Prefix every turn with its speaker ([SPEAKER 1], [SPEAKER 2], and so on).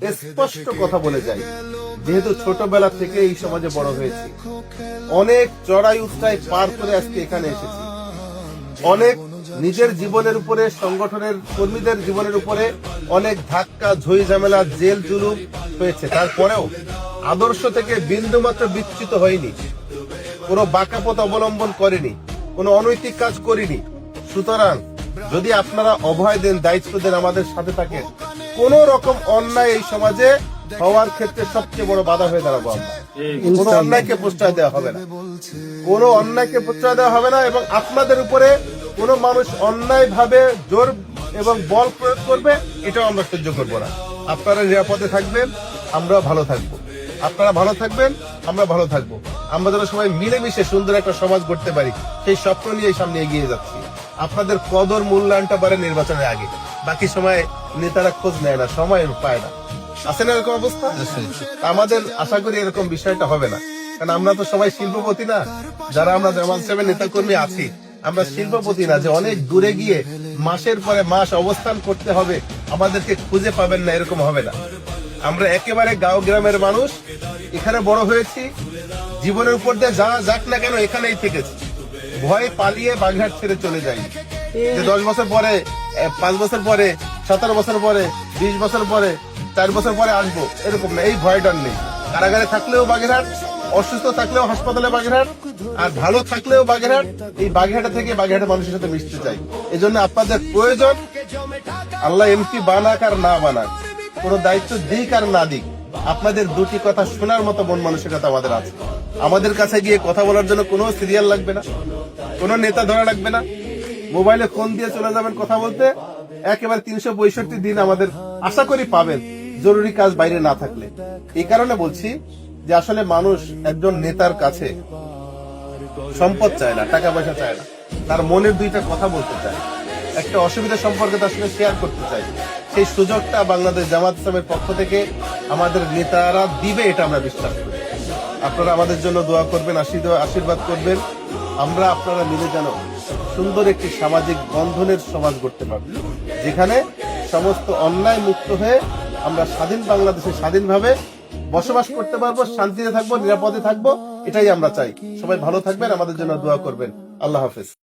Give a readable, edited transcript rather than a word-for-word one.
[SPEAKER 1] স্পষ্ট কথা বলে যাই, যেহেতু ছোটবেলা থেকে এই সমাজে বড় হয়েছি, অনেক চড়াই উৎরাই পার করে আজকে এখানে এসেছি, অনেক নিজের জীবনের উপরে, সংগঠনের কর্মীদের জীবনের উপরে অনেক ধাক্কা, ঝই ঝামেলা, জেল জুলুম হয়েছে। তারপরেও আদর্শ থেকে বিন্দুমাত্র বিচ্যুত হয়নি, কোনো বাঁকা পথ অবলম্বন করেনি, কোনো অনৈতিক কাজ করিনি। সুতরাং যদি আপনারা অভয় দেন, দায়িত্ব দেন, আমাদের সাথে থাকেন, কোন রকম অন্যায় এই সমাজে হওয়ার ক্ষেত্রে সবচেয়ে বড় বাধা হয়ে দাঁড়াবো আমরা। কোন অন্যায়কে প্রশ্রয় দেওয়া হবে না, কোন অন্যায়কে প্রশ্রয় দেওয়া হবে না। এবং আপনাদের উপরে কোন মানুষ অন্যায় ভাবে জোর এবং বল প্রয়োগ করবে, এটাও আমরা সহ্য করবো না। আপনারা নিরাপদে থাকবেন, আমরাও ভালো থাকবো। আপনারা ভালো থাকবেন, আমরা ভালো থাকবো। আমরা যেন সবাই মিলেমিশে সুন্দর একটা সমাজ গড়তে পারি, সেই স্বপ্ন নিয়ে সামনে এগিয়ে যাচ্ছি। আপনাদের কদর মূল্যায়নটা বাড়ে নির্বাচনের আগে, বাকি সময় নেতারা খোঁজ নেয় না, সময় পায় না। আছে না এরকম অবস্থা? আমাদের আশা করি এরকম বিষয়টা হবে না, কারণ আমরা তো সবাই শিল্পপতি না। যারা আমরা জামাত ইসলামের নেতাকর্মী আছি, আমরা শিল্পপতি না যে অনেক দূরে গিয়ে মাসের পরে মাস অবস্থান করতে হবে, আমাদেরকে খুঁজে পাবেন না, এরকম হবে না। আমরা একেবারে গাঁও গ্রামের মানুষ, এখানে বড় হয়েছি, জীবনের উপর দিয়ে যা যাক না কেন এখানেই থেকেছি। ভয়ে পালিয়ে বাগেরহাট ছেড়ে চলে যাই যে 10 বছর পরে, 5 বছর পরে, 17 বছর পরে, 20 বছর পরে, 4 বছর পরে আসবো, এরকম না। এই ভয়টা নেই। কারাগারে থাকলেও বাগেরহাট, অসুস্থ থাকলেও হাসপাতালে বাগেরহাট, আর ভালো থাকলেও বাগেরহাট। এই বাগেরহাটে থেকে বাগেরহাটের মানুষের সাথে মিশতে চাই। এই জন্য আপনাদের প্রয়োজন, আল্লাহ এমপি বানাক আর না বানাক, কোন দায়িত্ব দিক আর না দিক, আপনাদের দুটি কথা শোনার মতো মন মানসিকতা আমাদের আছে। আমাদের কাছে গিয়ে কথা বলার জন্য কোনো সিরিয়াল লাগবে না, কোনো নেতা ধরা লাগবে না। মোবাইলে ফোন দিয়ে চলে যাবেন কথা বলতে, একেবারে 365 দিন আমাদের আশা করি পাবেন, জরুরি কাজ বাইরে না থাকলে। এই কারণে বলছি যে আসলে মানুষ একজন নেতার কাছে সম্পদ চায় না, টাকা পয়সা চায় না, তার মনের দুইটা কথা বলতে চায়, একটা অসুবিধা সম্পর্কে তার সঙ্গে শেয়ার করতে চাই। সেই সুযোগটা বাংলাদেশ জামাত ইসলামের পক্ষ থেকে আমাদের নেতারা দিবে, এটা আমরা বিশ্বাস করি। আপনারা আমাদের জন্য দোয়া করবেন, আশীর্বাদ করবেন। আমরা আপনারা মিলে যেন সুন্দর একটি সামাজিক বন্ধনের সমাজ গড়তে পারব, যেখানে সমস্ত অন্যায় মুক্ত হয়ে আমরা স্বাধীন বাংলাদেশে স্বাধীনভাবে বসবাস করতে পারবো, শান্তিতে থাকবো, নিরাপদে থাকবো। এটাই আমরা চাই। সবাই ভালো থাকবেন, আমাদের জন্য দোয়া করবেন। আল্লাহ হাফেজ।